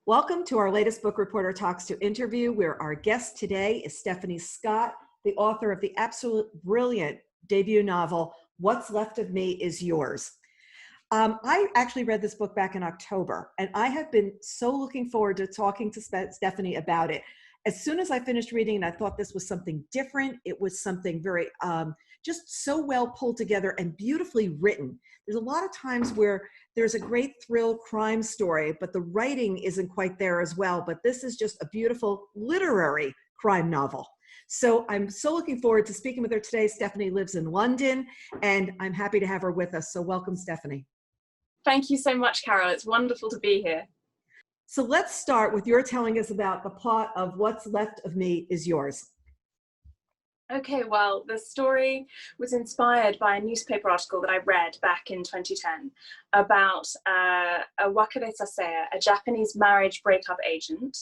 Welcome to our latest Book Reporter Talks to interview, where our guest today is Stephanie Scott, the author of the absolute brilliant debut novel, What's Left of Me Is Yours. I actually read this book back in October, and I have been so looking forward to talking to Stephanie about it. As soon as I finished reading it, I thought this was something different. It was something very, just so well pulled together and beautifully written. There's a lot of times where there's a great thrill crime story, but the writing isn't quite there as well. But this is just a beautiful literary crime novel. So I'm so looking forward to speaking with her today. Stephanie lives in London, and I'm happy to have her with us. So welcome, Stephanie. Thank you so much, Carol. It's wonderful to be here. So let's start with your telling us about the plot of What's Left of Me Is Yours. Okay, well, the story was inspired by a newspaper article that I read back in 2010 about a wakaresaseya, a Japanese marriage breakup agent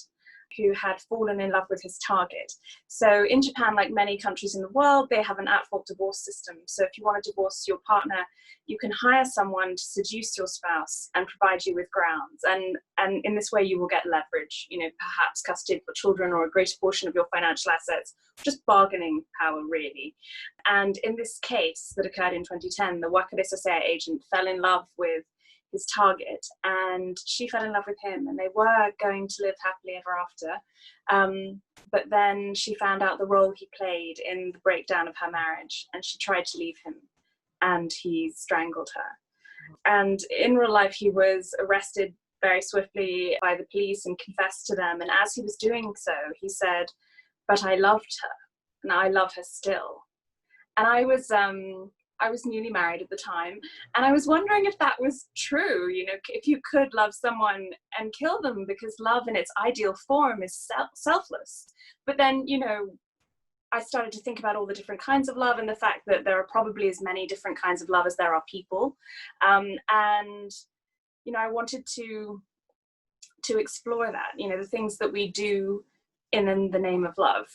who had fallen in love with his target. So in Japan, like many countries in the world, they have an at-fault divorce system. So if you want to divorce your partner, you can hire someone to seduce your spouse and provide you with grounds. And in this way, you will get leverage, perhaps custody for children or a greater portion of your financial assets, just bargaining power, really. And in this case that occurred in 2010, the wakaresaseya agent fell in love with his target, and she fell in love with him, and they were going to live happily ever after. But then she found out the role he played in the breakdown of her marriage, and she tried to leave him, and he strangled her. And in real life, he was arrested very swiftly by the police and confessed to them. And as he was doing so, he said, "But I loved her, and I love her still." And I was newly married at the time, and I was wondering if that was true, if you could love someone and kill them, because love in its ideal form is selfless. But then, I started to think about all the different kinds of love and the fact that there are probably as many different kinds of love as there are people. And, I wanted to explore that, the things that we do in the name of love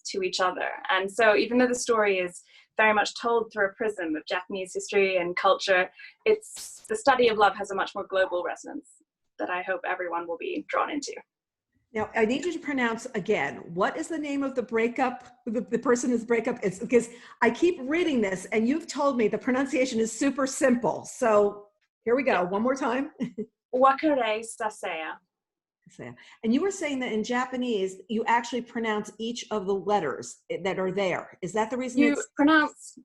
to each other. And so even though the story is very much told through a prism of Japanese history and culture, the study of love has a much more global resonance that I hope everyone will be drawn into. Now, I need you to pronounce again, what is the name of the breakup, the person whose breakup? It's because I keep reading this and you've told me the pronunciation is super simple. So here we go, one more time. Wakaresaseya. And you were saying that in Japanese, you actually pronounce each of the letters that are there. Is that the reason? You pronounce,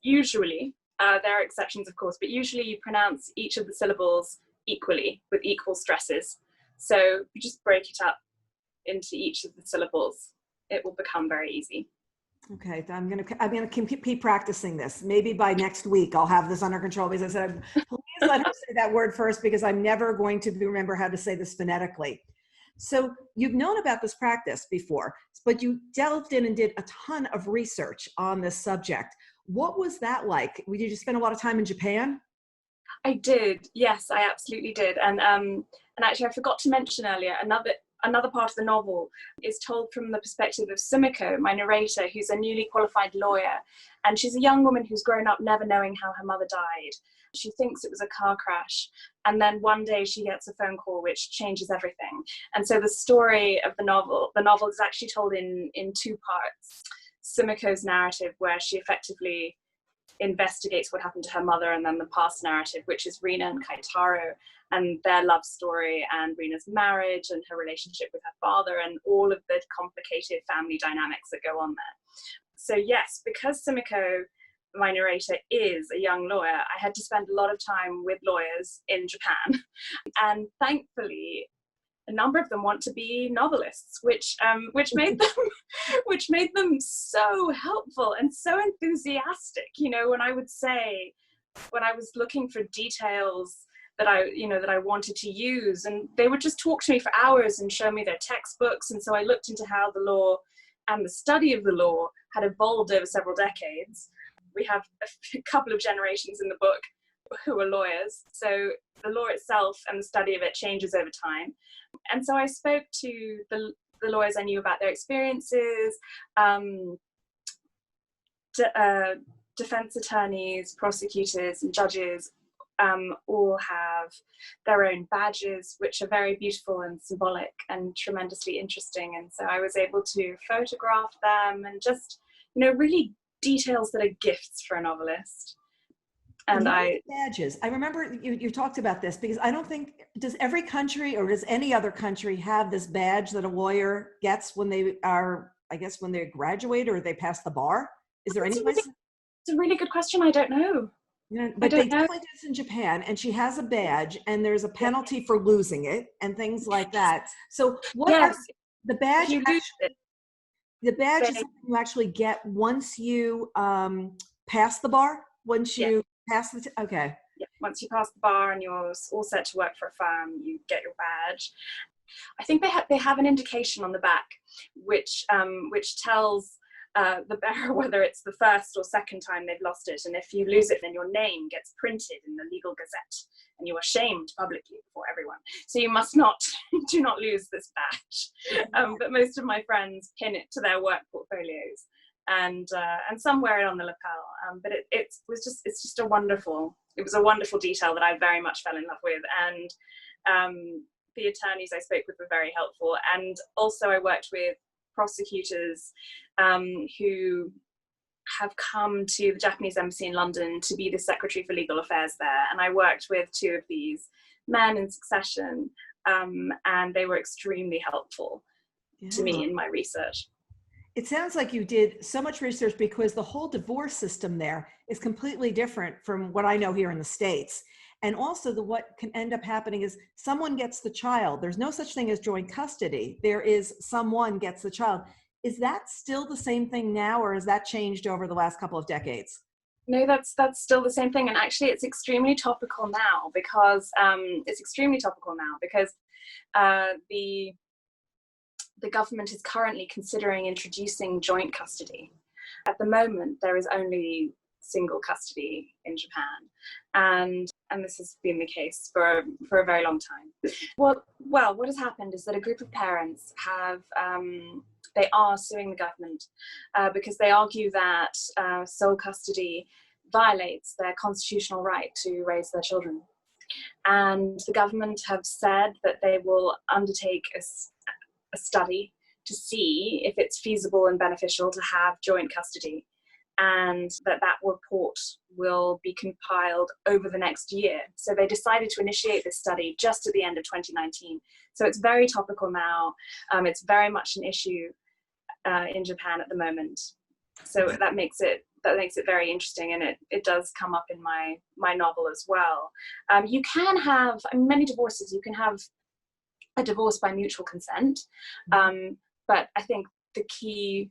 usually, there are exceptions of course, but usually you pronounce each of the syllables equally with equal stresses. So you just break it up into each of the syllables. It will become very easy. Okay, I'm gonna keep practicing this. Maybe by next week I'll have this under control, because I said, please let her say that word first, because I'm never going to remember how to say this phonetically. So you've known about this practice before, but you delved in and did a ton of research on this subject. What was that like? Did you spend a lot of time in Japan? I did, yes, I absolutely did. And actually I forgot to mention earlier, another part of the novel is told from the perspective of Sumiko, my narrator, who's a newly qualified lawyer. And she's a young woman who's grown up never knowing how her mother died. She thinks it was a car crash. And then one day she gets a phone call which changes everything. And so the story of the novel is actually told in two parts. Sumiko's narrative, where she effectively investigates what happened to her mother, and then the past narrative, which is Rina and Kaitaro and their love story and Rina's marriage and her relationship with her father and all of the complicated family dynamics that go on there. So yes, because Sumiko, my narrator, is a young lawyer, I had to spend a lot of time with lawyers in Japan. And thankfully, a number of them want to be novelists, which made them so helpful and so enthusiastic. When I was looking for details that I wanted to use, and they would just talk to me for hours and show me their textbooks. And so I looked into how the law and the study of the law had evolved over several decades. We have a couple of generations in the book who are lawyers, so the law itself and the study of it changes over time. And so I spoke to the lawyers I knew about their experiences, defense attorneys, prosecutors, and judges, all have their own badges, which are very beautiful and symbolic and tremendously interesting. And so I was able to photograph them and just, really details that are gifts for a novelist. And badges. I remember you talked about this, because I don't think, does every country or does any other country have this badge that a lawyer gets when they are, I guess, when they graduate or they pass the bar? Is there any place? It's a really good question. I don't know. But they definitely do this in Japan, and she has a badge, and there's a penalty for losing it and things like that. So what are the badge? The badge is something you actually get once you pass the bar. Once you pass the okay. Yeah. Once you pass the bar and you're all set to work for a firm, you get your badge. I think they have an indication on the back, which tells the bearer whether it's the first or second time they've lost it, and if you lose it, then your name gets printed in the legal gazette, and you are shamed publicly before everyone. So you must not do not lose this badge. But most of my friends pin it to their work portfolios, and somewhere on the lapel. But it's just a wonderful detail that I very much fell in love with, and the attorneys I spoke with were very helpful, and also I worked with prosecutors who have come to the Japanese embassy in London to be the secretary for legal affairs there, and I worked with two of these men in succession, and they were extremely helpful to me in my research. It sounds like you did so much research, because the whole divorce system there is completely different from what I know here in the States. And also what can end up happening is someone gets the child. There's no such thing as joint custody. There is someone gets the child. Is that still the same thing now, or has that changed over the last couple of decades? No, that's still the same thing. And actually it's extremely topical now, because the government is currently considering introducing joint custody. At the moment, there is only single custody in Japan, and this has been the case for a very long time. Well, what has happened is that a group of parents they are suing the government because they argue that sole custody violates their constitutional right to raise their children. And the government have said that they will undertake a study to see if it's feasible and beneficial to have joint custody, and that report will be compiled over the next year. So they decided to initiate this study just at the end of 2019. So it's very topical now. It's very much an issue in Japan at the moment. So that makes it very interesting, and it does come up in my novel as well. You can have many divorces. You can have a divorce by mutual consent, but I think the key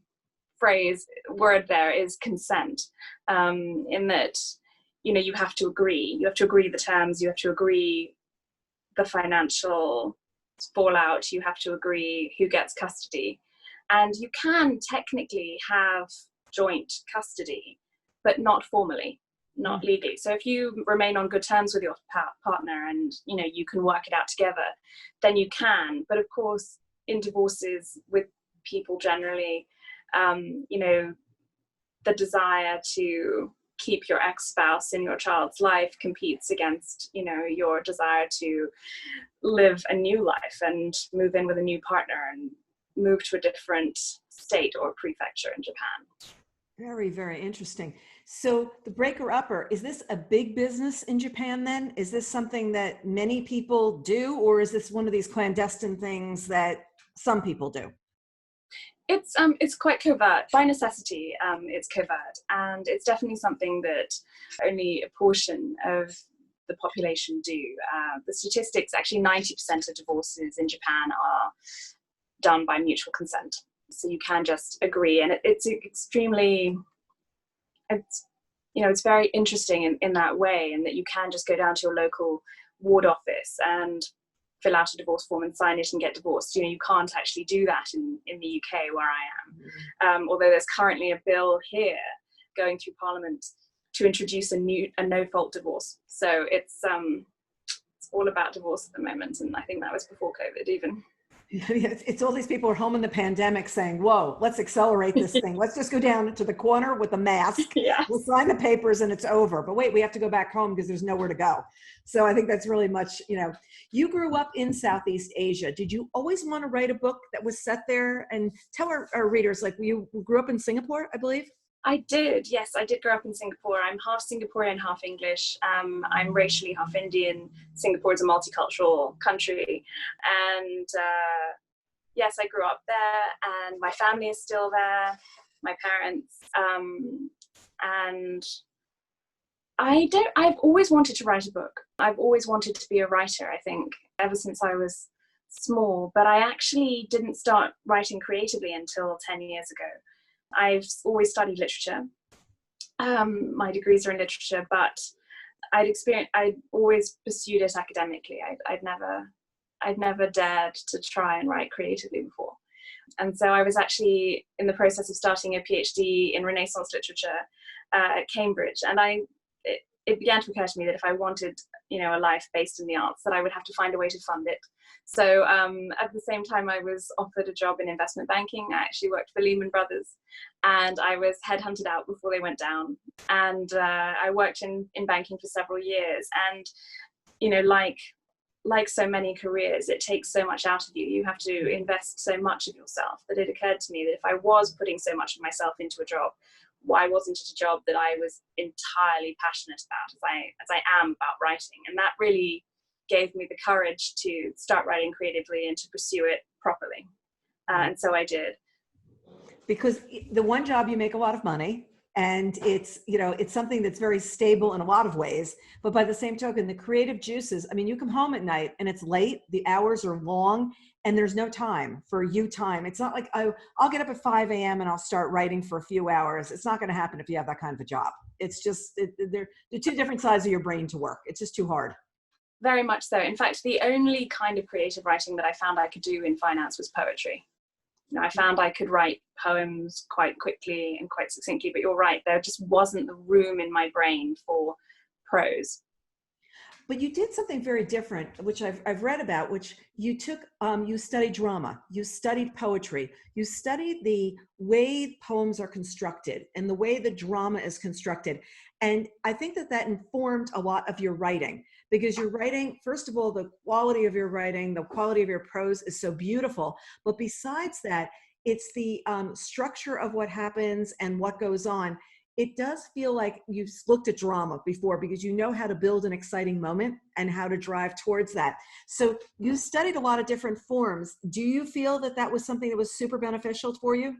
word there is consent, in that you have to agree the terms, you have to agree the financial fallout, you have to agree who gets custody, and you can technically have joint custody, but not formally, not legally. So if you remain on good terms with your partner and you can work it out together, then you can. But of course, in divorces with people generally, the desire to keep your ex-spouse in your child's life competes against your desire to live a new life and move in with a new partner and move to a different state or prefecture in Japan. Very, very interesting. So the breaker-upper, is this a big business in Japan then? Is this something that many people do, or is this one of these clandestine things that some people do? It's quite covert. By necessity, it's covert, and it's definitely something that only a portion of the population do. The statistics, actually 90% of divorces in Japan are done by mutual consent. So you can just agree, and it's very interesting in that way, and that you can just go down to your local ward office and fill out a divorce form and sign it and get divorced. You can't actually do that in the UK where I am. Although there's currently a bill here going through Parliament to introduce a no-fault divorce. So it's all about divorce at the moment, and I think that was before COVID even. It's all these people are home in the pandemic saying, whoa, let's accelerate this thing. Let's just go down to the corner with a mask. Yes. We'll sign the papers and it's over. But wait, we have to go back home because there's nowhere to go. So I think that's really much, you grew up in Southeast Asia. Did you always want to write a book that was set there? And tell our readers, like, you grew up in Singapore, I believe? I did, yes, I did grow up in Singapore. I'm half Singaporean, half English. I'm racially half Indian. Singapore is a multicultural country. And yes, I grew up there and my family is still there, my parents. And I've always wanted to write a book. I've always wanted to be a writer, I think, ever since I was small. But I actually didn't start writing creatively until 10 years ago. I've always studied literature. My degrees are in literature, but I'd always pursued it academically. I'd never dared to try and write creatively before. And so I was actually in the process of starting a PhD in Renaissance literature at Cambridge. And it began to occur to me that if I wanted, a life based in the arts, that I would have to find a way to fund it. So at the same time, I was offered a job in investment banking. I actually worked for Lehman Brothers, and I was headhunted out before they went down. And I worked in banking for several years. And, like so many careers, it takes so much out of you. You have to invest so much of yourself that it occurred to me that if I was putting so much of myself into a job, why wasn't it a job that I was entirely passionate about as I am about writing? And that really gave me the courage to start writing creatively and to pursue it properly. And so I did. Because the one job, you make a lot of money, and it's something that's very stable in a lot of ways. But by the same token, the creative juices, you come home at night and it's late, the hours are long, and there's no time for you time. It's not like I'll get up at 5 a.m. and I'll start writing for a few hours. It's not going to happen if you have that kind of a job. It's just, they're two different sides of your brain to work. It's just too hard. Very much so. In fact, the only kind of creative writing that I found I could do in finance was poetry. I found I could write poems quite quickly and quite succinctly, but you're right, there just wasn't the room in my brain for prose. But you did something very different, which I've read about, which you took, you studied drama, you studied poetry, you studied the way poems are constructed and the way the drama is constructed. And I think that informed a lot of your writing, because your writing, first of all, the quality of your writing, the quality of your prose is so beautiful. But besides that, it's the structure of what happens and what goes on. It does feel like you've looked at drama before, because you know how to build an exciting moment and how to drive towards that. So you studied a lot of different forms. Do you feel that was something that was super beneficial for you?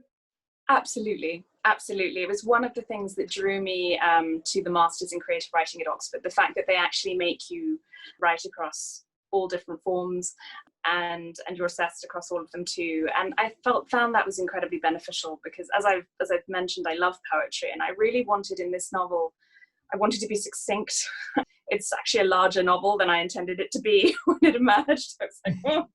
Absolutely. Absolutely. It was one of the things that drew me to the Masters in Creative Writing at Oxford, the fact that they actually make you write across all different forms, and you're assessed across all of them too. And I found that was incredibly beneficial, because as I've mentioned, I love poetry, and I really wanted in this novel, I wanted to be succinct. It's actually a larger novel than I intended it to be when it emerged. I was like, oh.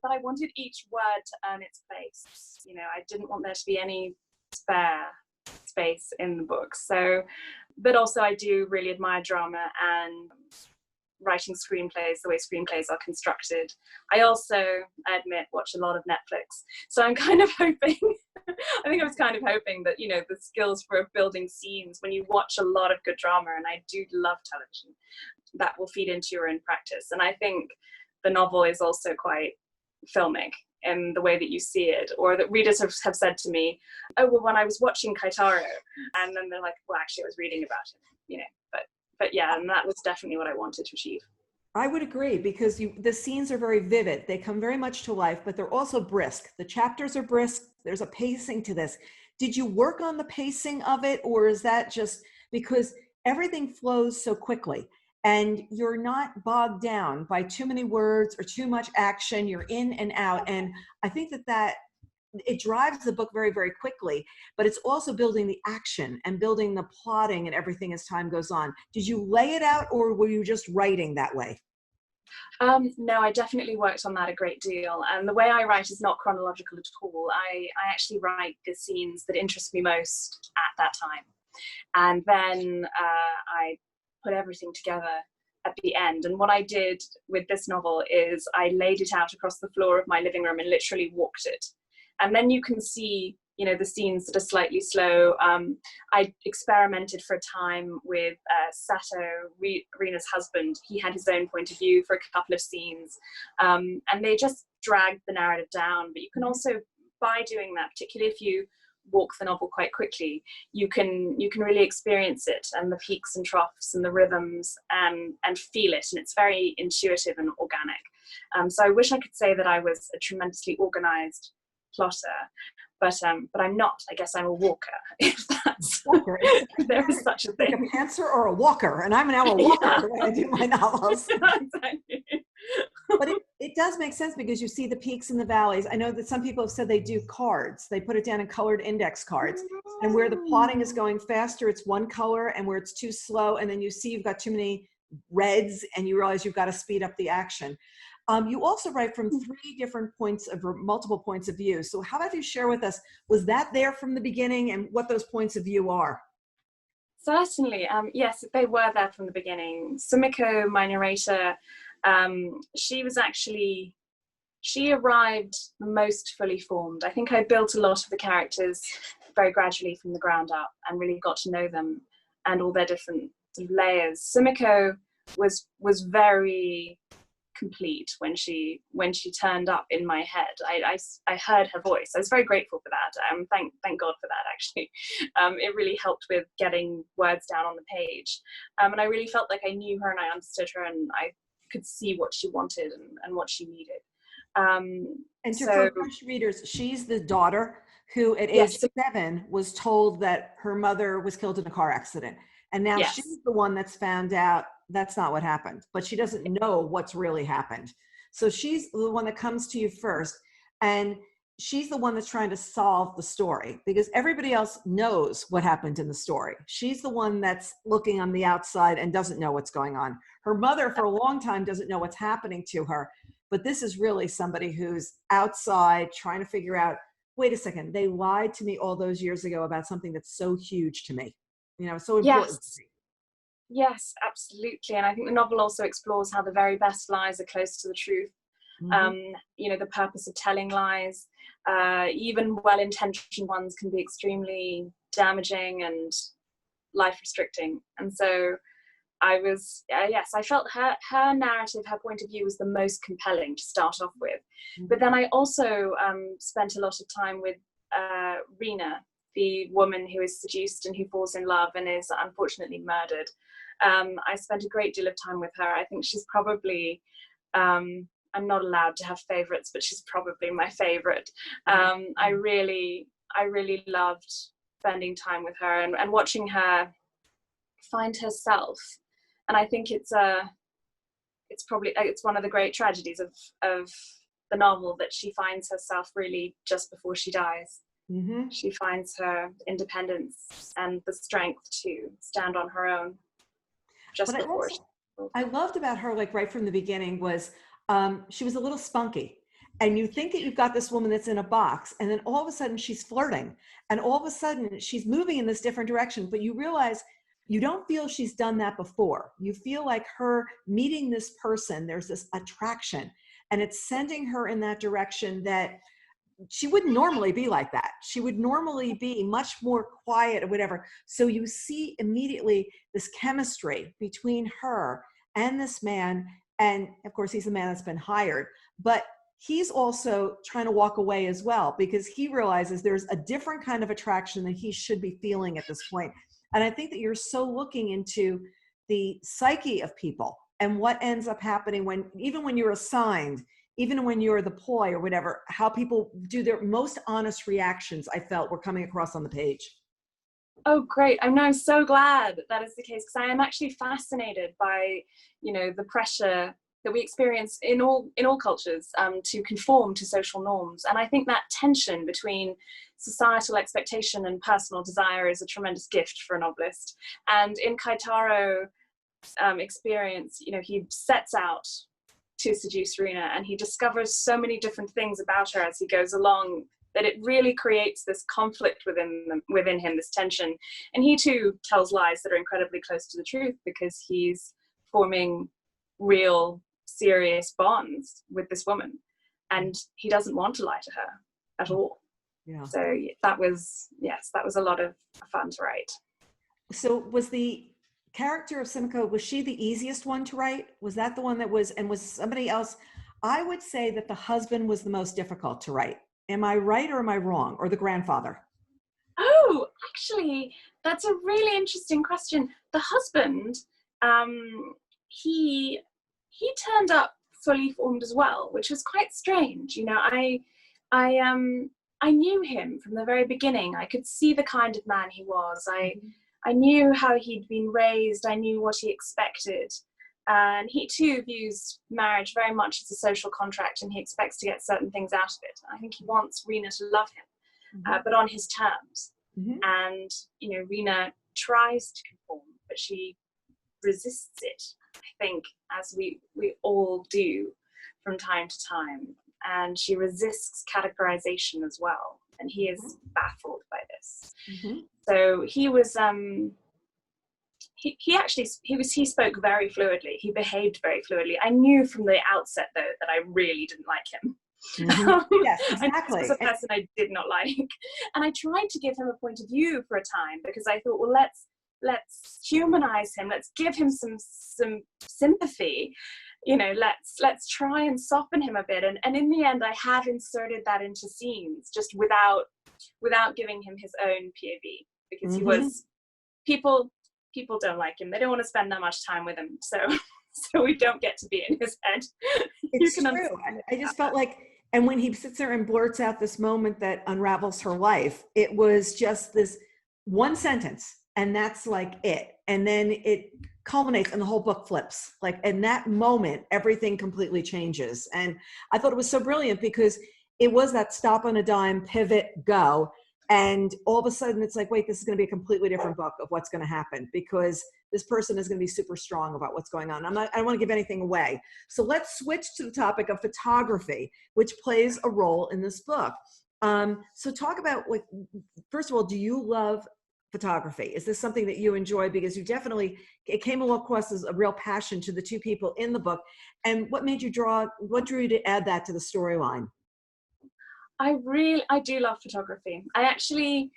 But I wanted each word to earn its place. I didn't want there to be any spare space in the book. So, but also I do really admire drama and writing screenplays, the way screenplays are constructed. I also, I admit, watch a lot of Netflix. So I'm kind of hoping, I think I was kind of hoping that, the skills for building scenes, when you watch a lot of good drama, and I do love television, that will feed into your own practice. And I think the novel is also quite filmic in the way that you see it, or that readers have said to me, oh, well, when I was watching Kaitaro, and then they're like, well, actually I was reading about him, but yeah, and that was definitely what I wanted to achieve. I would agree, because the scenes are very vivid. They come very much to life, but they're also brisk. The chapters are brisk. There's a pacing to this. Did you work on the pacing of it, or is that just because everything flows so quickly and you're not bogged down by too many words or too much action? You're in and out. And I think that it drives the book very, very quickly, but it's also building the action and building the plotting and everything as time goes on. Did you lay it out, or were you just writing that way? No, I definitely worked on that a great deal. And the way I write is not chronological at all. I actually write the scenes that interest me most at that time. And then I put everything together at the end. And what I did with this novel is I laid it out across the floor of my living room and literally walked it. And then you can see, you know, the scenes that are slightly slow. I experimented for a time with Sato, Rina's husband. He had his own point of view for a couple of scenes, and they just dragged the narrative down. But you can also, by doing that, particularly if you walk the novel quite quickly, you can really experience it, and the peaks and troughs and the rhythms, and feel it. And it's very intuitive and organic. So I wish I could say that I was a tremendously organized plotter, but I'm not. I guess I'm a walker, if that's Walker. there is such a thing. Like a pantser or a walker, and I'm now a walker Yeah. the way I do my novels. Exactly. But it does make sense because you see the peaks and the valleys. I know that some people have said they do cards. They put it down in colored index cards. And where the plotting is going faster, it's one color, and where it's too slow, and then you see you've got too many reds and you realize you've got to speed up the action. You also write from three different points of, or multiple points of view. So how about you share with us, was that there from the beginning, and what those points of view are? Certainly. Yes, they were there from the beginning. Sumiko, my narrator, she arrived most fully formed. I think I built a lot of the characters very gradually from the ground up and really got to know them and all their different sort of layers. Sumiko was very complete when she turned up in my head. I heard her voice. I was very grateful for that. Thank God for that, actually. It really helped with getting words down on the page. And I really felt like I knew her and I understood her, and I could see what she wanted and what she needed. And for French readers, she's the daughter who at age 7 was told that her mother was killed in a car accident. And now she's the one that's found out that's not what happened, but she doesn't know what's really happened. So she's the one that comes to you first, and she's the one that's trying to solve the story because everybody else knows what happened in the story. She's the one that's looking on the outside and doesn't know what's going on. Her mother for a long time doesn't know what's happening to her, but this is really somebody who's outside trying to figure out, wait a second, they lied to me all those years ago about something that's so huge to me, you know, so important to me. Yes, absolutely. And I think the novel also explores how the very best lies are close to the truth. Mm-hmm. You know, the purpose of telling lies, even well-intentioned ones, can be extremely damaging and life-restricting. And so I was, I felt her narrative, her point of view was the most compelling to start off with. Mm-hmm. But then I also spent a lot of time with Rina, the woman who is seduced and who falls in love and is unfortunately murdered. I spent a great deal of time with her. I think she's probably, I'm not allowed to have favorites, but she's probably my favorite. I really loved spending time with her and watching her find herself. And I think it's one of the great tragedies of the novel that she finds herself really just before she dies. Mm-hmm. She finds her independence and the strength to stand on her own just before. I loved about her, like right from the beginning, was she was a little spunky. And you think that you've got this woman that's in a box, and then all of a sudden she's flirting, and all of a sudden she's moving in this different direction, but you realize you don't feel she's done that before. You feel like her meeting this person, there's this attraction, and it's sending her in that direction that she wouldn't normally be like that. She would normally be much more quiet or whatever. So you see immediately this chemistry between her and this man. And of course, he's the man that's been hired, but he's also trying to walk away as well because he realizes there's a different kind of attraction that he should be feeling at this point. And I think that you're so looking into the psyche of people and what ends up happening even when you're assigned, even when you're the ploy or whatever, how people do their most honest reactions, I felt, were coming across on the page. Oh, great. I'm so glad that is the case, because I am actually fascinated by, you know, the pressure that we experience in all cultures to conform to social norms. And I think that tension between societal expectation and personal desire is a tremendous gift for a novelist. And in Kaitaro experience, you know, he sets out to seduce Rina, and he discovers so many different things about her as he goes along that it really creates this conflict within him, this tension. And he too tells lies that are incredibly close to the truth because he's forming real serious bonds with this woman, and he doesn't want to lie to her at all. Yeah. So that was a lot of fun to write. So was the character of Sumiko, was she the easiest one to write? Was that the one that was, and was somebody else? I would say that the husband was the most difficult to write. Am I right or am I wrong? Or the grandfather? Oh, actually, that's a really interesting question. The husband, he turned up fully formed as well, which was quite strange. You know, I knew him from the very beginning. I could see the kind of man he was. I knew how he'd been raised. I knew what he expected. And he too views marriage very much as a social contract, and he expects to get certain things out of it. I think he wants Rina to love him, but on his terms. And, you know, Rina tries to conform, but she resists it, I think, as we all do from time to time. And she resists categorization as well. And he is baffled by this. So he was, he spoke very fluidly. He behaved very fluidly. I knew from the outset, though, that I really didn't like him. Yes, exactly. He was a person I did not like. And I tried to give him a point of view for a time, because I thought, well, let's humanize him. Let's give him some sympathy. You know, let's try and soften him a bit. And in the end, I have inserted that into scenes, just without giving him his own POV, because he was, people don't like him. They don't want to spend that much time with him. So we don't get to be in his head. It's true. I just felt like, and when he sits there and blurts out this moment that unravels her life, it was just this one sentence, and that's like it. And then it culminates and the whole book flips. Like in that moment, everything completely changes. And I thought it was so brilliant, because it was that stop on a dime, pivot, go. And all of a sudden it's like, wait, this is going to be a completely different book of what's going to happen, because this person is going to be super strong about what's going on. I don't want to give anything away. So let's switch to the topic of photography, which plays a role in this book. So talk about, like, first of all, do you love photography? Is this something that you enjoy? Because you definitely, it came across as a real passion to the two people in the book. And what drew you to add that to the storyline? I do love photography. I actually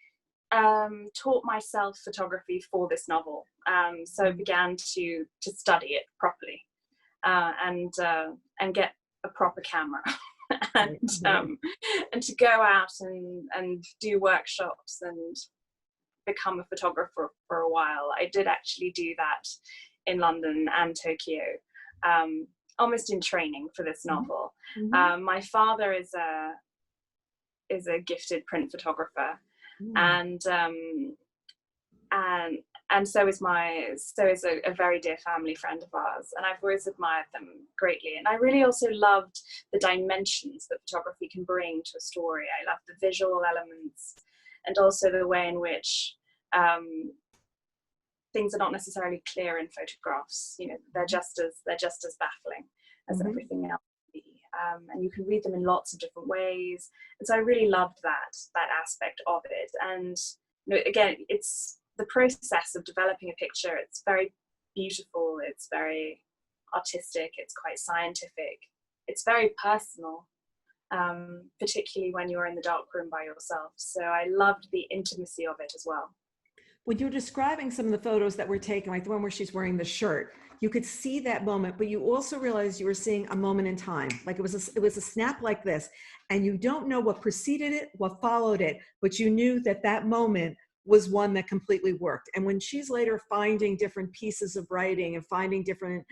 taught myself photography for this novel. So I began to study it properly, and get a proper camera and to go out and do workshops and become a photographer for a while. I did actually do that in London and Tokyo, almost in training for this novel. My father is a gifted print photographer, and so is a very dear family friend of ours, and I've always admired them greatly. And I really also loved the dimensions that photography can bring to a story. I love the visual elements, and also the way in which things are not necessarily clear in photographs. You know, they're just as baffling as everything else. And you can read them in lots of different ways. And so I really loved that aspect of it. And, you know, again, it's the process of developing a picture. It's very beautiful. It's very artistic. It's quite scientific. It's very personal, particularly when you're in the dark room by yourself. So I loved the intimacy of it as well. When you were describing some of the photos that were taken, like the one where she's wearing the shirt, you could see that moment, but you also realized you were seeing a moment in time. Like it was a snap like this, and you don't know what preceded it, what followed it, but you knew that moment was one that completely worked. And when she's later finding different pieces of writing and finding different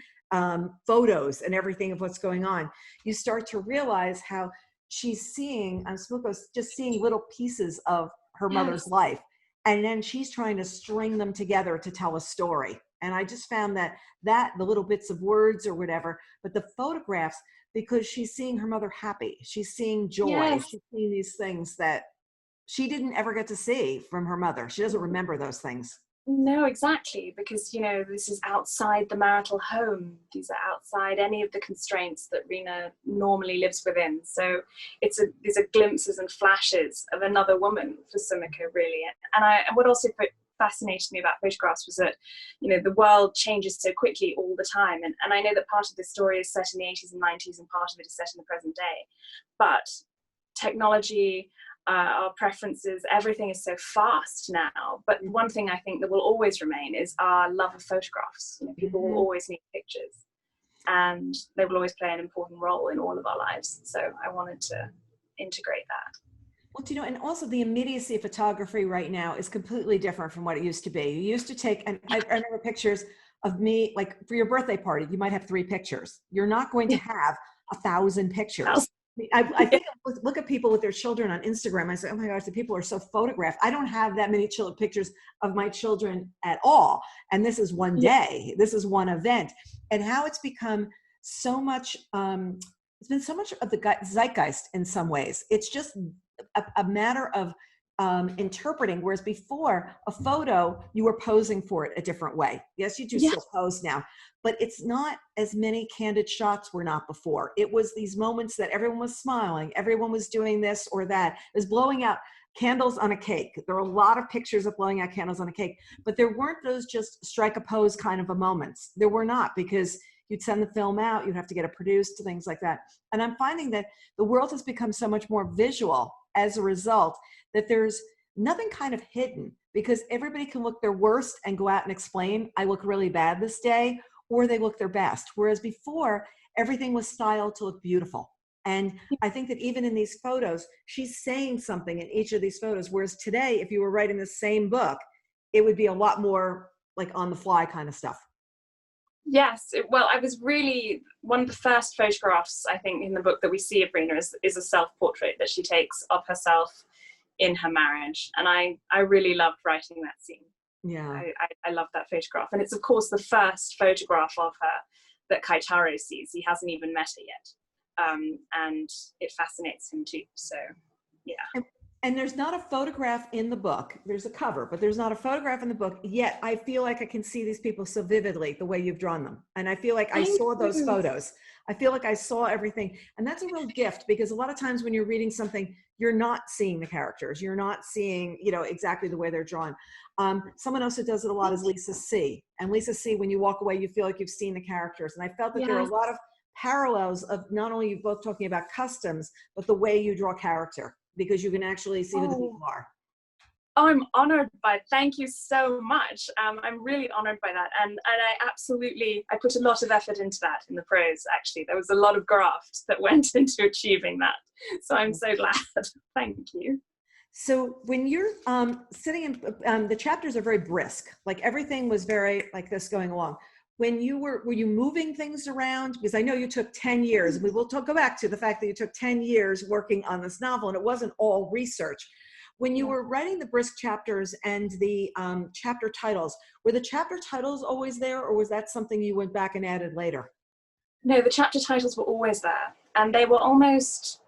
photos and everything of what's going on, you start to realize how she's seeing, Sumiko's just seeing little pieces of her mother's life. And then she's trying to string them together to tell a story. And I just found that the little bits of words or whatever, but the photographs, because she's seeing her mother happy. She's seeing joy. Yes. She's seeing these things that she didn't ever get to see from her mother. She doesn't remember those things. No, exactly, because, you know, this is outside the marital home. These are outside any of the constraints that Rina normally lives within. So these are glimpses and flashes of another woman for Sumiko, really. And what also fascinated me about photographs was that, you know, the world changes so quickly all the time. And I know that part of this story is set in the 80s and 90s and part of it is set in the present day. But technology, our preferences, everything is so fast now. But one thing I think that will always remain is our love of photographs. You know, people will always need pictures, and they will always play an important role in all of our lives. So I wanted to integrate that. Well, do you know, and also the immediacy of photography right now is completely different from what it used to be. You used to take, and I remember pictures of me, like for your birthday party, you might have 3 pictures. You're not going to have 1,000 pictures. I think look at people with their children on Instagram. I say, oh my gosh, the people are so photographed. I don't have that many pictures of my children at all. And this is one day. This is one event. And how it's become so much, it's been so much of the zeitgeist in some ways. It's just a matter of interpreting, whereas before a photo, you were posing for it a different way. Yes, you do still pose now, but it's not as many candid shots were not before. It was these moments that everyone was smiling, everyone was doing this or that. It was blowing out candles on a cake. There are a lot of pictures of blowing out candles on a cake, but there weren't those just strike a pose kind of a moments. There were not, because you'd send the film out, you'd have to get it produced, things like that. And I'm finding that the world has become so much more visual as a result, that there's nothing kind of hidden, because everybody can look their worst and go out and explain, I look really bad this day, or they look their best. Whereas before, everything was styled to look beautiful. And I think that even in these photos, she's saying something in each of these photos. Whereas today, if you were writing the same book, it would be a lot more like on the fly kind of stuff. Yes, well, I was really, one of the first photographs, I think, in the book that we see of Rina is a self-portrait that she takes of herself in her marriage. And I really loved writing that scene. Yeah. I love that photograph. And it's, of course, the first photograph of her that Kaitaro sees. He hasn't even met her yet. And it fascinates him too. So, yeah. And there's not a photograph in the book. There's a cover, but there's not a photograph in the book, yet I feel like I can see these people so vividly the way you've drawn them. And I feel like I saw those photos. I feel like I saw everything. And that's a real gift, because a lot of times when you're reading something, you're not seeing the characters. You're not seeing, you know, exactly the way they're drawn. Someone else who does it a lot is Lisa C. And Lisa C, when you walk away, you feel like you've seen the characters. And I felt that there are a lot of parallels of not only you both talking about customs, but the way you draw character, because you can actually see who the people are. Oh, I'm honored by, thank you so much. I'm really honored by that. And I put a lot of effort into that in the prose, actually. There was a lot of graft that went into achieving that. So I'm so glad. Thank you. So when you're sitting in, the chapters are very brisk, like everything was very like this going along. When you were you moving things around? Because I know you took 10 years, and we will go back to the fact that you took 10 years working on this novel, and it wasn't all research. When you were writing the brisk chapters and the chapter titles, were the chapter titles always there, or was that something you went back and added later? No, the chapter titles were always there, and they were almost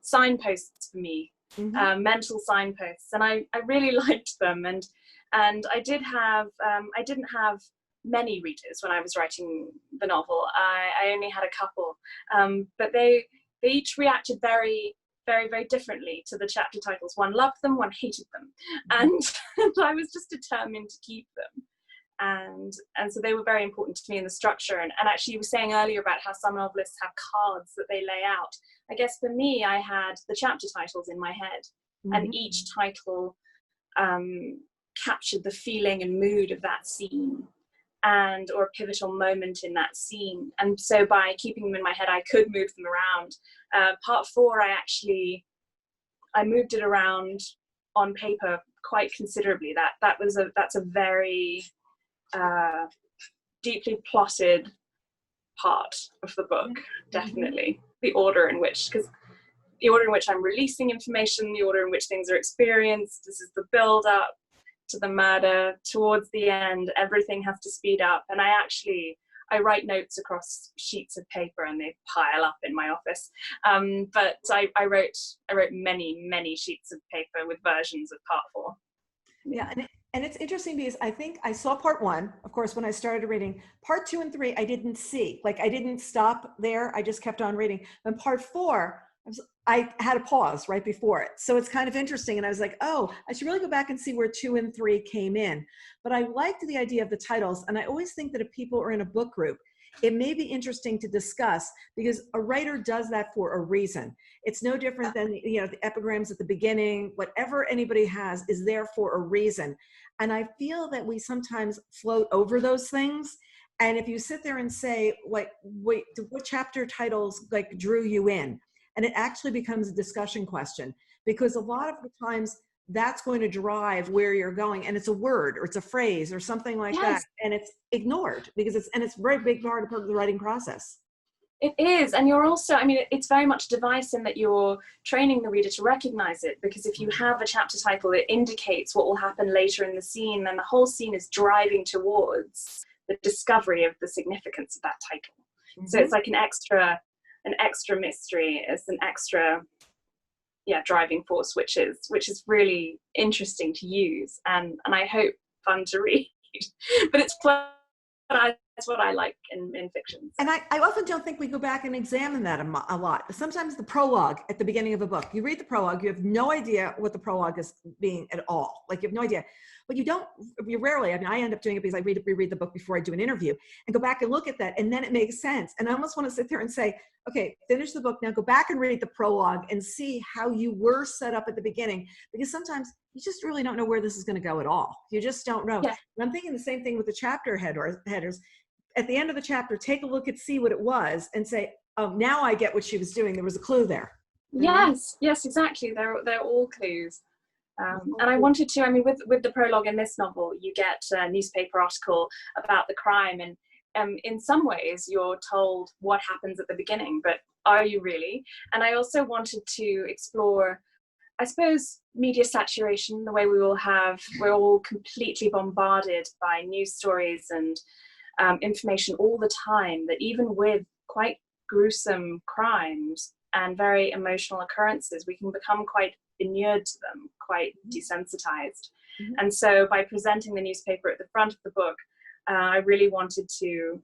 signposts for me, mental signposts, and I really liked them. And I didn't have many readers when I was writing the novel. I only had a couple, but they each reacted very, very, very differently to the chapter titles. One loved them, one hated them, and I was just determined to keep them. And so they were very important to me in the structure. And actually, you were saying earlier about how some novelists have cards that they lay out. I guess for me, I had the chapter titles in my head, and each title captured the feeling and mood of that scene, or a pivotal moment in that scene. And so by keeping them in my head, I could move them around. Part 4, I moved it around on paper quite considerably. That's a very deeply plotted part of the book, definitely. The order in which I'm releasing information, the order in which things are experienced. This is the build up to the murder. Towards the end, everything has to speed up. And I write notes across sheets of paper, and they pile up in my office. But I wrote many, many sheets of paper with versions of part 4. Yeah, and it's interesting because I think I saw part 1, of course, when I started reading. Part 2 and 3, I didn't see. Like, I didn't stop there. I just kept on reading. And part 4, I had a pause right before it. So it's kind of interesting. And I was like, oh, I should really go back and see where 2 and 3 came in. But I liked the idea of the titles. And I always think that if people are in a book group, it may be interesting to discuss, because a writer does that for a reason. It's no different than, you know, the epigrams at the beginning. Whatever anybody has is there for a reason. And I feel that we sometimes float over those things. And if you sit there and say, like, wait, what chapter titles like drew you in? And it actually becomes a discussion question, because a lot of the times that's going to drive where you're going, and it's a word or it's a phrase or something like that, and it's ignored because it's a very big part of the writing process. It is, and you're also, I mean, it's very much device in that you're training the reader to recognize it, because if you have a chapter title, it indicates what will happen later in the scene, and the whole scene is driving towards the discovery of the significance of that title. So it's like an extra mystery, it's an extra driving force, which is really interesting to use, and I hope fun to read. But it's what I like in fiction. And I often don't think we go back and examine that a lot. Sometimes the prologue at the beginning of a book, you read the prologue, you have no idea what the prologue is being at all. Like, you have no idea. But you rarely, I mean, I end up doing it because I reread the book before I do an interview and go back and look at that, and then it makes sense. And I almost want to sit there and say, okay, finish the book, now go back and read the prologue and see how you were set up at the beginning, because sometimes you just really don't know where this is going to go at all. You just don't know. Yeah. And I'm thinking the same thing with the chapter headers. At the end of the chapter, take a look and see what it was and say, oh, now I get what she was doing. There was a clue there. Yes, exactly. They're all clues. And I wanted to, I mean, with the prologue in this novel, you get a newspaper article about the crime, and in some ways you're told what happens at the beginning, but are you really? And I also wanted to explore, I suppose, media saturation, the way we're all completely bombarded by news stories and information all the time, that even with quite gruesome crimes and very emotional occurrences, we can become quite inured to them, quite desensitized. And so by presenting the newspaper at the front of the book, I really wanted to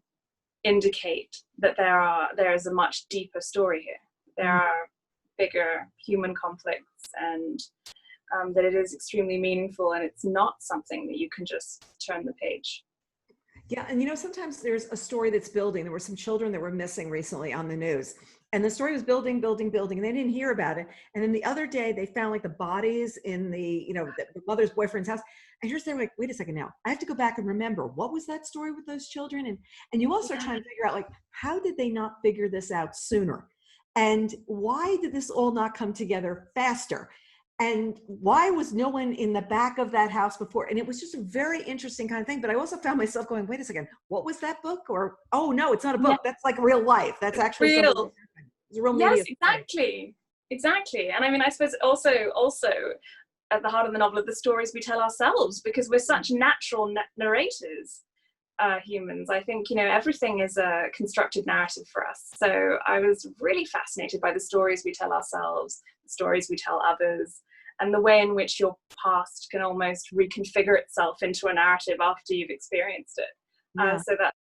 indicate that there is a much deeper story here. There are bigger human conflicts, and that it is extremely meaningful, and it's not something that you can just turn the page. Yeah, and you know, sometimes there's a story that's building. There were some children that were missing recently on the news, and the story was building, and they didn't hear about it. And then the other day, they found like the bodies in the mother's boyfriend's house. And you're saying, like, wait a second, now I have to go back and remember, what was that story with those children? And you also are trying to figure out, like, how did they not figure this out sooner? And why did this all not come together faster? And why was no one in the back of that house before? And it was just a very interesting kind of thing. But I also found myself going, wait a second, what was that book? Or, oh no, it's not a book. That's like real life. That's actually real. It's a real Yes, media exactly. And I mean, I suppose also at the heart of the novel are the stories we tell ourselves, because we're such natural narrators, humans. I think, you know, everything is a constructed narrative for us. So I was really fascinated by the stories we tell ourselves, the stories we tell others, and the way in which your past can almost reconfigure itself into a narrative after you've experienced it. So that,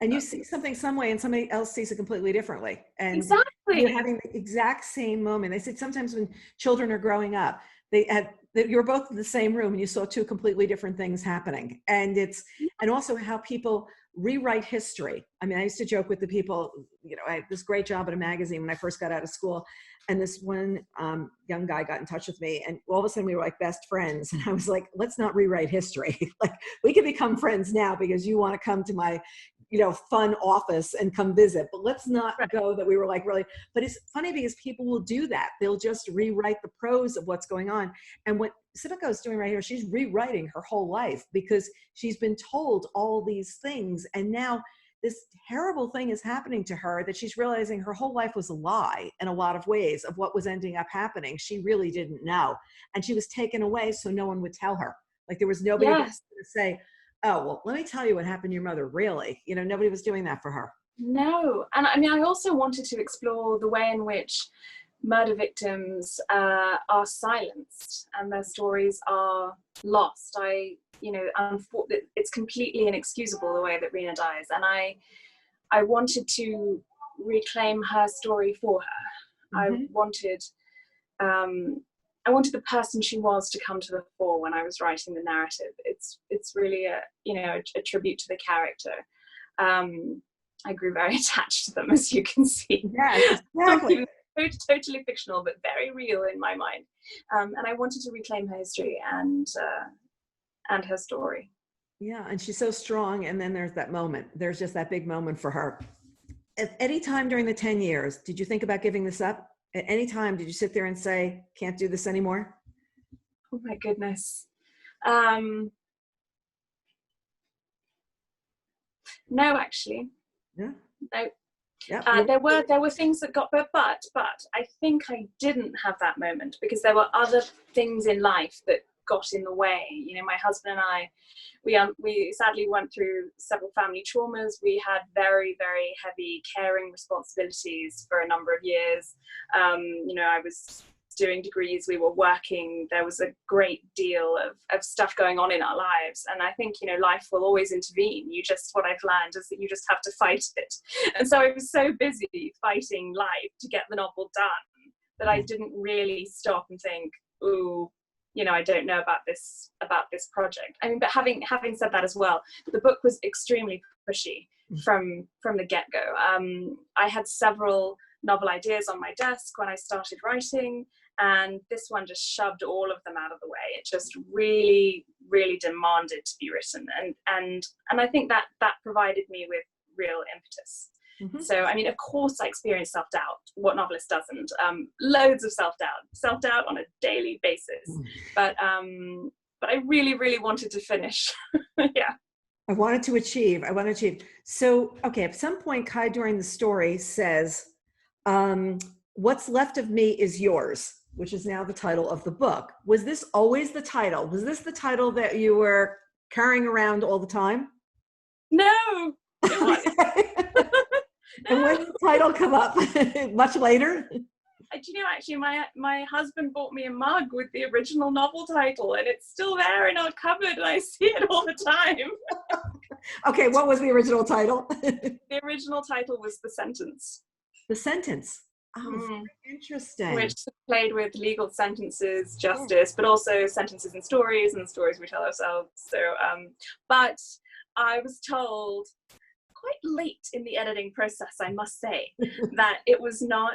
and you see something some way and somebody else sees it completely differently. And exactly. You're having the exact same moment. They said sometimes when children are growing up, you're both in the same room and you saw two completely different things happening. And and also how people rewrite history. I mean, I used to joke with the people, you know, I had this great job at a magazine when I first got out of school. And this one young guy got in touch with me, and all of a sudden we were like best friends. And I was like, let's not rewrite history. Like, we can become friends now because you want to come to my, you know, fun office and come visit, but let's not go that we were like really. But it's funny because people will do that. They'll just rewrite the prose of what's going on. And what Sumiko is doing right here, she's rewriting her whole life because she's been told all these things. And now this terrible thing is happening to her that she's realizing her whole life was a lie in a lot of ways of what was ending up happening. She really didn't know. And she was taken away so no one would tell her. Like, there was nobody to say, oh, well, let me tell you what happened to your mother, really. You know, nobody was doing that for her. No. And I mean, I also wanted to explore the way in which murder victims are silenced and their stories are lost. It's completely inexcusable the way that Rina dies. And I wanted to reclaim her story for her. I wanted the person she was to come to the fore when I was writing the narrative. It's really a tribute to the character. I grew very attached to them, as you can see. Yes, exactly. Totally fictional, but very real in my mind. And I wanted to reclaim her history and her story. Yeah, and she's so strong. And then there's that moment. There's just that big moment for her. At any time during the 10 years, did you think about giving this up? At any time, did you sit there and say, can't do this anymore? Oh my goodness. No, actually. Yeah. No. Yeah. There were things that got, but I think I didn't have that moment because there were other things in life that got in the way. You know, my husband and I, we sadly went through several family traumas. We had very, very heavy caring responsibilities for a number of years. You know, I was doing degrees, we were working, there was a great deal of stuff going on in our lives. And I think, you know, life will always intervene. What I've learned is that you just have to fight it. And so I was so busy fighting life to get the novel done that I didn't really stop and think, ooh, you know, I don't know about this project. I mean, but having said that as well, the book was extremely pushy from the get-go. I had several novel ideas on my desk when I started writing, and this one just shoved all of them out of the way. It just really, really demanded to be written, and I think that provided me with real impetus. Mm-hmm. So, I mean, of course I experienced self-doubt. What novelist doesn't? Loads of self-doubt on a daily basis. But I really, really wanted to finish. Yeah. I wanted to achieve. So, okay, at some point, Kai during the story says, what's left of me is yours, which is now the title of the book. Was this always the title? Was this the title that you were carrying around all the time? No, it wasn't. And when did the title come up? Much later? Do you know, actually, my husband bought me a mug with the original novel title, and it's still there in our cupboard, and I see it all the time. Okay, what was the original title? The original title was The Sentence. The Sentence. Oh, very interesting. Which played with legal sentences, justice, but also sentences and stories the stories we tell ourselves. So, but I was told quite late in the editing process, I must say, that it was not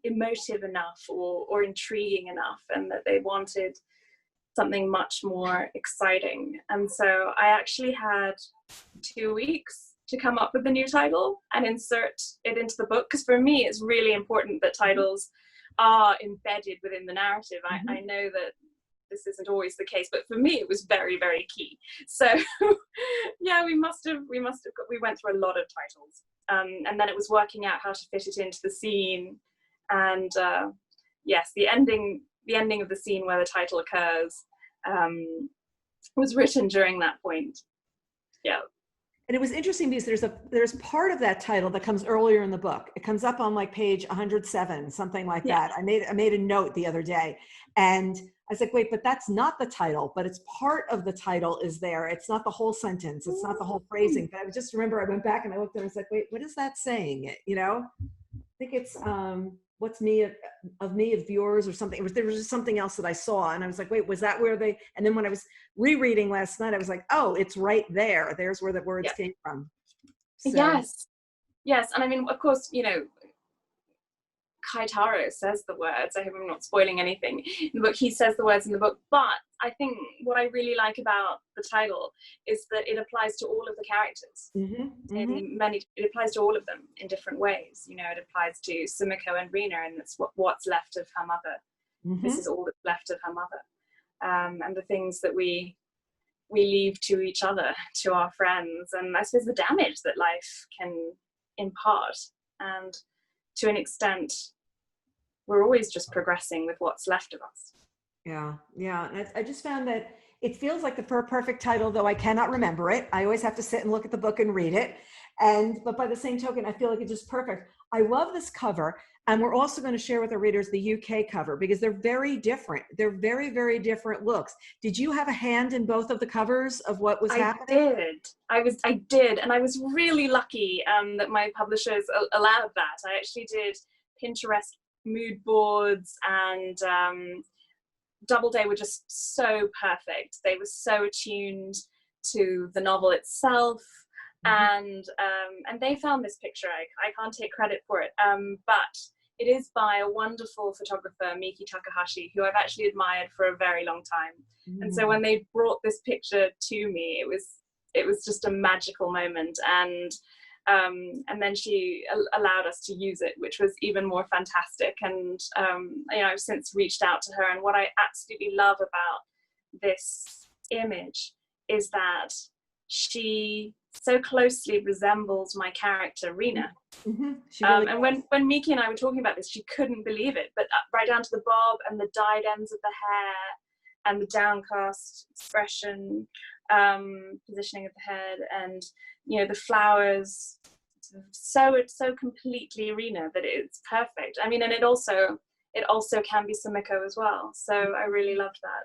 emotive enough or intriguing enough, and that they wanted something much more exciting. And so I actually had 2 weeks to come up with the new title and insert it into the book, because for me it's really important that titles are embedded within the narrative. Mm-hmm. I know that this isn't always the case, but for me it was very, very key. So yeah, we went through a lot of titles, and then it was working out how to fit it into the scene. And yes, the ending of the scene where the title occurs was written during that point. Yeah. And it was interesting because there's part of that title that comes earlier in the book. It comes up on like page 107, something like that. I made a note the other day, and I was like, wait, but that's not the title, but it's part of the title is there. It's not the whole sentence. It's not the whole phrasing. But I just remember I went back and I looked at it and I was like, wait, what is that saying? You know, I think it's what's me of yours or something. There was just something else that I saw, and I was like, wait, was that where they? And then when I was rereading last night, I was like, oh, it's right there. There's where the words came from. So. Yes, and I mean, of course, you know, Kaitaro says the words. I hope I'm not spoiling anything in the book. He says the words in the book, but I think what I really like about the title is that it applies to all of the characters. Mm-hmm. It applies to all of them in different ways. You know, it applies to Sumiko and Rina, and it's what's left of her mother. Mm-hmm. This is all that's left of her mother, and the things that we leave to each other, to our friends, and I suppose the damage that life can impart. And to an extent, we're always just progressing with what's left of us. Yeah. And I just found that it feels like the perfect title, though I cannot remember it. I always have to sit and look at the book and read it. But by the same token, I feel like it's just perfect. I love this cover. And we're also going to share with our readers the UK cover, because they're very different. They're very, very different looks. Did you have a hand in both of the covers of what was happening? I did. And I was really lucky that my publishers allowed that. I actually did Pinterest mood boards, and Doubleday were just so perfect. They were so attuned to the novel itself, and they found this picture. I can't take credit for it, but it is by a wonderful photographer, Miki Takahashi, who I've actually admired for a very long time. And so when they brought this picture to me, it was just a magical moment. And then she allowed us to use it, which was even more fantastic. And you know, I've since reached out to her, and what I absolutely love about this image is that she so closely resembles my character Rina. Really and when Miki and I were talking about this, she couldn't believe it, but right down to the bob and the dyed ends of the hair and the downcast expression, positioning of the head, and you know, the flowers, it's so completely Rina that it's perfect. I mean, and it also can be Sumiko as well. So I really loved that.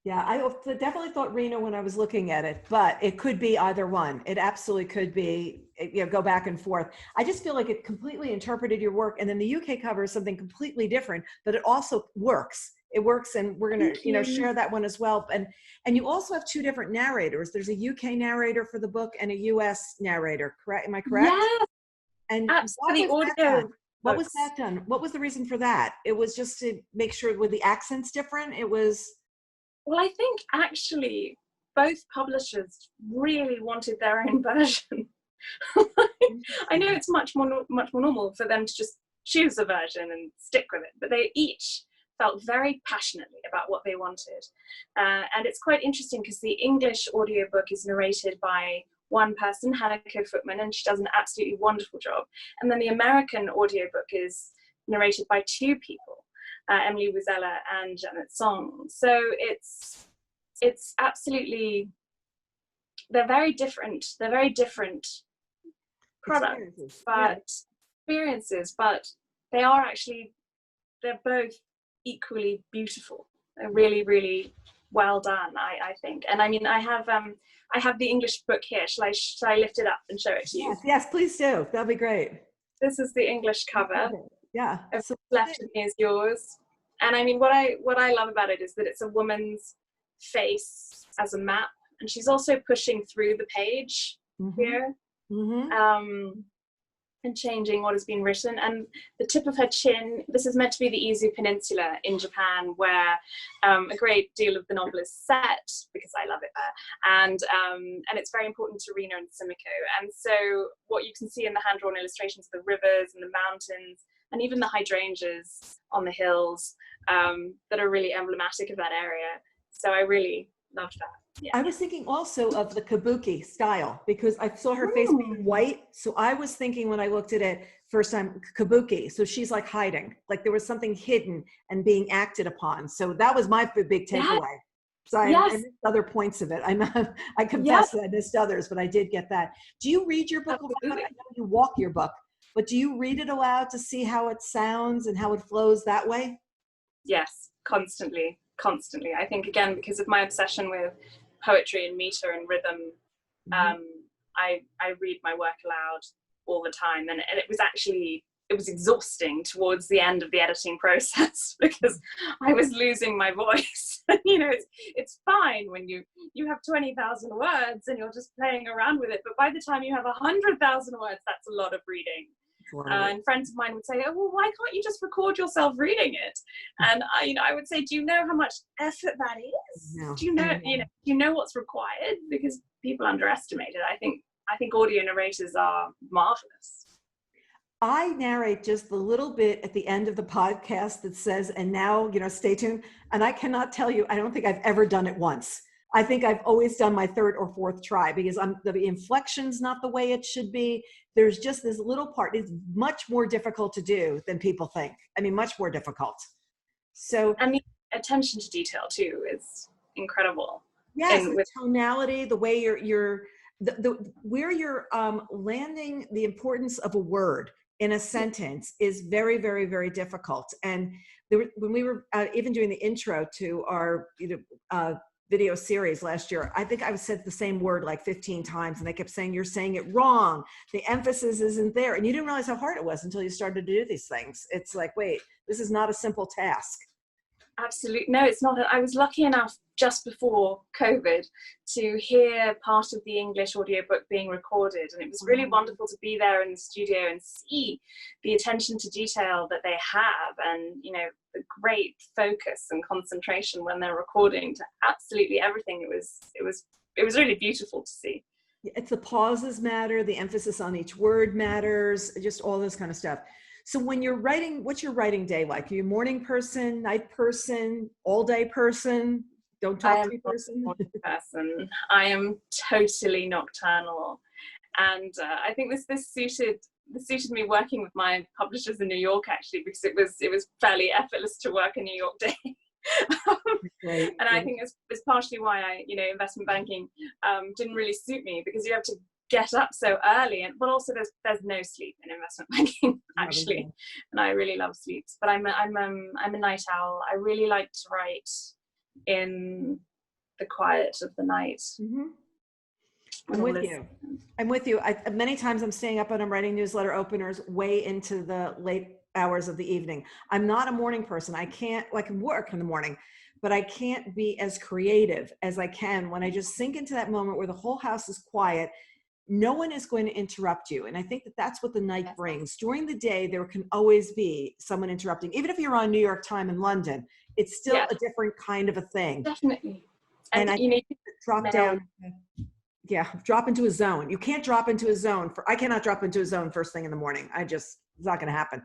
Yeah, I definitely thought Rina when I was looking at it, but it could be either one. It absolutely could be, you know, go back and forth. I just feel like it completely interpreted your work, and then the UK cover is something completely different, but it also works. It works, and we're going to, you know, share that one as well. And you also have two different narrators. There's a UK narrator for the book and a US narrator, correct? Am I correct? Yeah, and absolutely. What was that done? What was the reason for that? It was just to make sure with the accents different. It was. Well, I think actually both publishers really wanted their own version. I know it's much more normal for them to just choose a version and stick with it, but they each felt very passionately about what they wanted. And it's quite interesting because the English audiobook is narrated by one person, Hanako Footman, and she does an absolutely wonderful job. And then the American audiobook is narrated by two people, Emily Wizella and Janet Song. So it's absolutely, they're very different products, experiences, but they're both equally beautiful. They're really, really well done, I think. And I mean, I have the English book here. Shall I lift it up and show it to you? Yes, please do. That'd be great. This is the English cover. Yeah. So left of me is yours. And I mean, what I love about it is that it's a woman's face as a map, and she's also pushing through the page here, and changing what has been written. And the tip of her chin, this is meant to be the Izu Peninsula in Japan, where a great deal of the novel is set, because I love it there. And it's very important to Rina and Sumiko. And so what you can see in the hand-drawn illustrations of the rivers and the mountains, and even the hydrangeas on the hills, that are really emblematic of that area. So I really loved that. Yeah. I was thinking also of the kabuki style, because I saw her face being white. So I was thinking when I looked at it first time, kabuki. So she's like hiding, like there was something hidden and being acted upon. So that was my big takeaway. So I missed other points of it. I confess that I missed others, but I did get that. Do you read your book aloud? I know you walk your book, but do you read it aloud to see how it sounds and how it flows that way? Yes, constantly. I think, again, because of my obsession with poetry and meter and rhythm, I read my work aloud all the time, and it was exhausting towards the end of the editing process because I was losing my voice. You know, it's fine when you have 20,000 words and you're just playing around with it, but by the time you have 100,000 words, that's a lot of reading. And friends of mine would say, "Oh, well, why can't you just record yourself reading it?" And I would say, "Do you know how much effort that is? No. Do you know what's required?" Because people underestimate it. I think audio narrators are marvelous. I narrate just the little bit at the end of the podcast that says, "And now, stay tuned." And I cannot tell you, I don't think I've ever done it once. I think I've always done my third or fourth try, because the inflection's not the way it should be. There's just this little part. It's much more difficult to do than people think. I mean, much more difficult. So, and the attention to detail too is incredible. Yes, the tonality, the way where you're landing the importance of a word in a sentence is very, very, very difficult. And when we were even doing the intro to our video series last year, I think I said the same word like 15 times, and they kept saying, you're saying it wrong. The emphasis isn't there. And you didn't realize how hard it was until you started to do these things. It's like, wait, this is not a simple task. Absolutely. No, it's not. I was lucky enough just before COVID to hear part of the English audiobook being recorded. And it was really wonderful to be there in the studio and see the attention to detail that they have, and, you know, the great focus and concentration when they're recording to absolutely everything. It was really beautiful to see. It's the pauses matter, the emphasis on each word matters, just all this kind of stuff. So when you're writing, what's your writing day like? Are you a morning person, night person, all day person, don't talk to me person? I am not a morning person. I am totally nocturnal. And I think this suited me working with my publishers in New York, actually, because it was fairly effortless to work a New York day. And I think it's partially why investment banking didn't really suit me, because you have to get up so early, but also there's no sleep in investment banking, actually. And I really love sleep, but I'm a night owl. I really like to write in the quiet of the night. I'm with you. Many times I'm staying up and I'm writing newsletter openers way into the late hours of the evening. I'm not a morning person. I can work in the morning, but I can't be as creative as I can when I just sink into that moment where the whole house is quiet. No one is going to interrupt you. And I think that's what the night brings. During the day, there can always be someone interrupting. Even if you're on New York time in London, it's still a different kind of a thing. Definitely. And I need to drop down. Yeah, drop into a zone. You can't drop into a zone. I cannot drop into a zone first thing in the morning. It's not going to happen.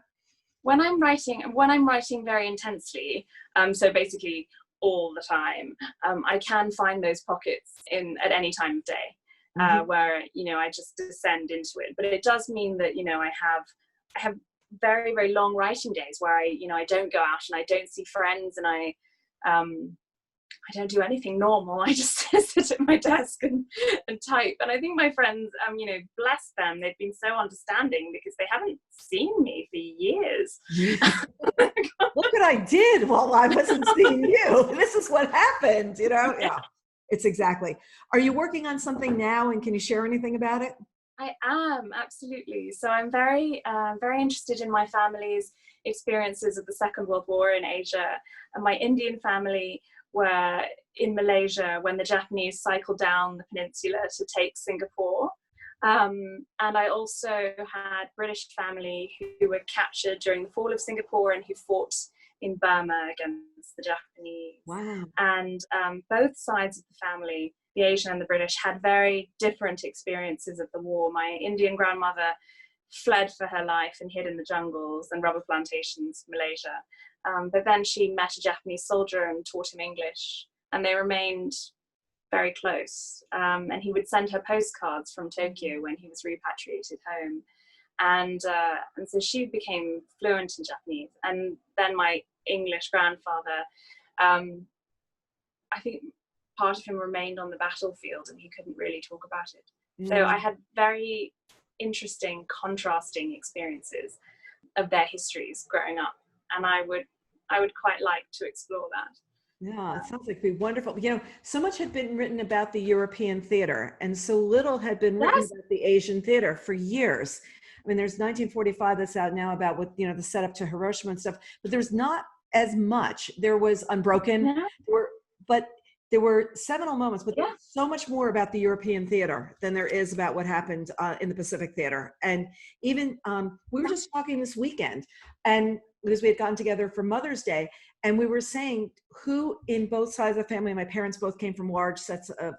When I'm writing very intensely, so basically all the time, I can find those pockets at any time of day. Where I just descend into it, but it does mean that I have very, very long writing days where I don't go out and I don't see friends, and I don't do anything normal. I just sit at my desk and type. And I think my friends, bless them, they've been so understanding, because they haven't seen me for years. Look what I did while I wasn't seeing you. This is what happened, Yeah. It's exactly. Are you working on something now, and can you share anything about it? I am, absolutely. So I'm very, very interested in my family's experiences of the Second World War in Asia. And my Indian family were in Malaysia when the Japanese cycled down the peninsula to take Singapore. And I also had British family who were captured during the fall of Singapore and who fought in Burma against the Japanese. Wow. And both sides of the family, the Asian and the British, had very different experiences of the war. My Indian grandmother fled for her life and hid in the jungles and rubber plantations of Malaysia. But then she met a Japanese soldier and taught him English, and they remained very close. And he would send her postcards from Tokyo when he was repatriated home. And so she became fluent in Japanese. And then my English grandfather, I think part of him remained on the battlefield and he couldn't really talk about it. So I had very interesting, contrasting experiences of their histories growing up. And I would quite like to explore that. Yeah, it sounds like it'd be wonderful. So much had been written about the European theater, and so little had been written about the Asian theater for years. I mean, there's 1945 that's out now about what, the setup to Hiroshima and stuff, but there's not as much. There was Unbroken, there were seminal moments, but there's so much more about the European theater than there is about what happened in the Pacific theater. And even, we were just talking this weekend, and because we had gotten together for Mother's Day, and we were saying who in both sides of the family, my parents both came from large sets of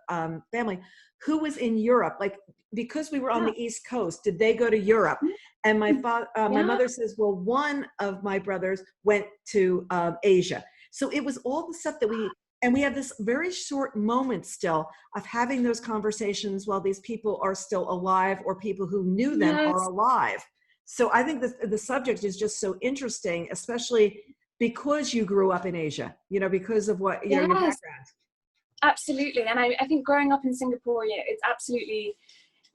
family, who was in Europe, like, because we were on the East Coast, did they go to Europe? And my mother says, well, one of my brothers went to Asia. So it was all the stuff that we have this very short moment still of having those conversations while these people are still alive, or people who knew them are alive. So I think the subject is just so interesting, especially because you grew up in Asia, because of what your background. Absolutely. And I think growing up in Singapore, it's absolutely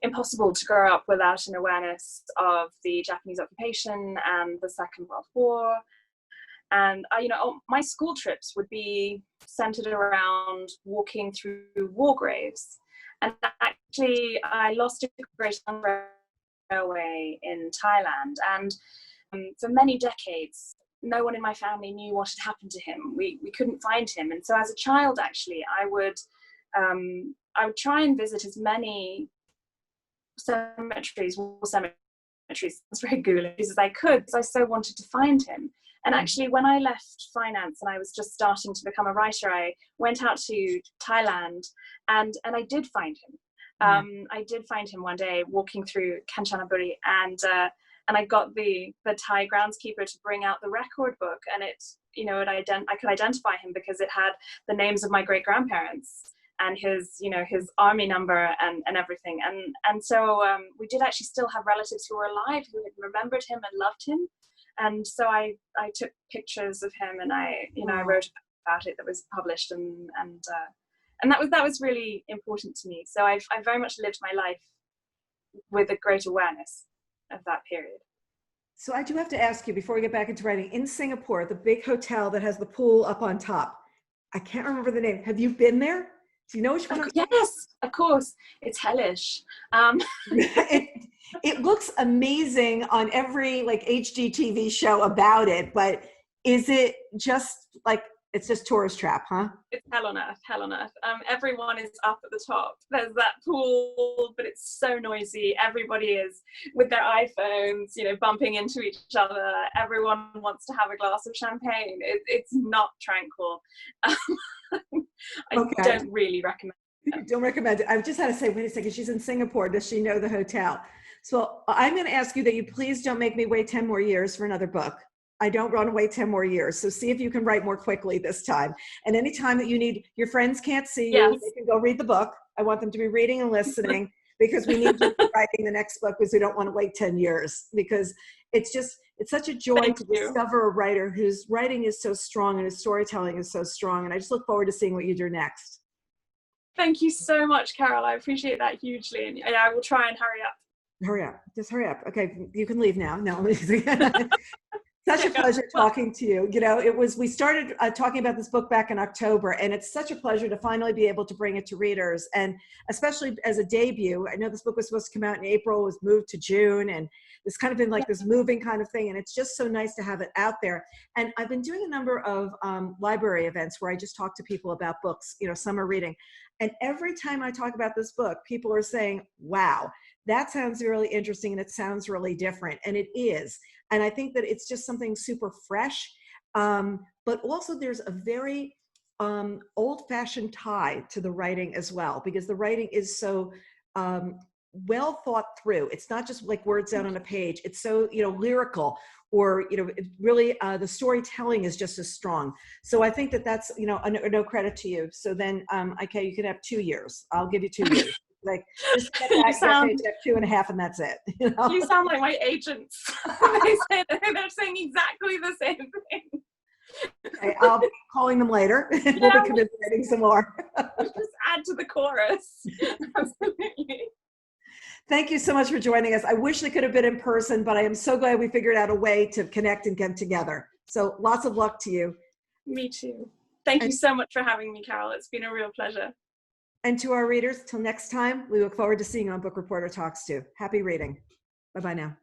impossible to grow up without an awareness of the Japanese occupation and the Second World War. And my school trips would be centered around walking through war graves. And actually, I lost a great railway in Thailand, and for many decades, no one in my family knew what had happened to him. We couldn't find him, and so as a child, actually, I would try and visit as many war cemeteries, as regularly as I could, because I so wanted to find him. And actually, when I left finance and I was just starting to become a writer, I went out to Thailand, and I did find him. I did find him one day walking through Kanchanaburi, and I got the Thai groundskeeper to bring out the record book, and I could identify him because it had the names of my great grandparents and his army number and everything. And so we did actually still have relatives who were alive who had remembered him and loved him. And so I took pictures of him, and I wrote about it that was published, and that was really important to me. So I very much lived my life with a great awareness of that period. So I do have to ask you, before we get back into writing, in Singapore, the big hotel that has the pool up on top, I can't remember the name. Have you been there? Do you know which one? Yes, of course. It's hellish. It looks amazing on every HGTV show about it, but is it just it's just tourist trap, huh? It's hell on earth. Everyone is up at the top. There's that pool, but it's so noisy. Everybody is with their iPhones, bumping into each other. Everyone wants to have a glass of champagne. It's not tranquil. I don't really recommend it. Don't recommend it. I've just had to say, wait a second, she's in Singapore. Does she know the hotel? So I'm going to ask you that you please don't make me wait 10 more years for another book. I don't want to wait 10 more years. So see if you can write more quickly this time. And anytime that you need, your friends can't see you, they can go read the book. I want them to be reading and listening because we need you to be writing the next book, because we don't want to wait 10 years, because it's such a joy to discover a writer whose writing is so strong and his storytelling is so strong. And I just look forward to seeing what you do next. Thank you so much, Carol. I appreciate that hugely. And I will try and hurry up. Hurry up. Just hurry up. Okay, you can leave now. No. Such a pleasure talking to you. We started talking about this book back in October, and it's such a pleasure to finally be able to bring it to readers, and especially as a debut. I know this book was supposed to come out in April, was moved to June, and it's kind of been like this moving kind of thing, and it's just so nice to have it out there. And I've been doing a number of library events where I just talk to people about books, summer reading. And every time I talk about this book, people are saying, wow, that sounds really interesting, and it sounds really different. And it is. And I think that it's just something super fresh. But also there's a very old-fashioned tie to the writing as well, because the writing is so well thought through. It's not just like words out on a page. It's so, lyrical, or, really the storytelling is just as strong. So I think that that's, no credit to you. So then, okay, you can have 2 years. I'll give you 2 years. Just get that, 2.5, and that's it. You sound like my agents. They're saying exactly the same thing. Okay, I'll be calling them later. We'll be commiserating some more. Just add to the chorus. Absolutely. Thank you so much for joining us. I wish they could have been in person, but I am so glad we figured out a way to connect and get together. So lots of luck to you. Me too. Thank you so much for having me, Carol. It's been a real pleasure. And to our readers, till next time, we look forward to seeing you on Book Reporter Talks too. Happy reading. Bye-bye now.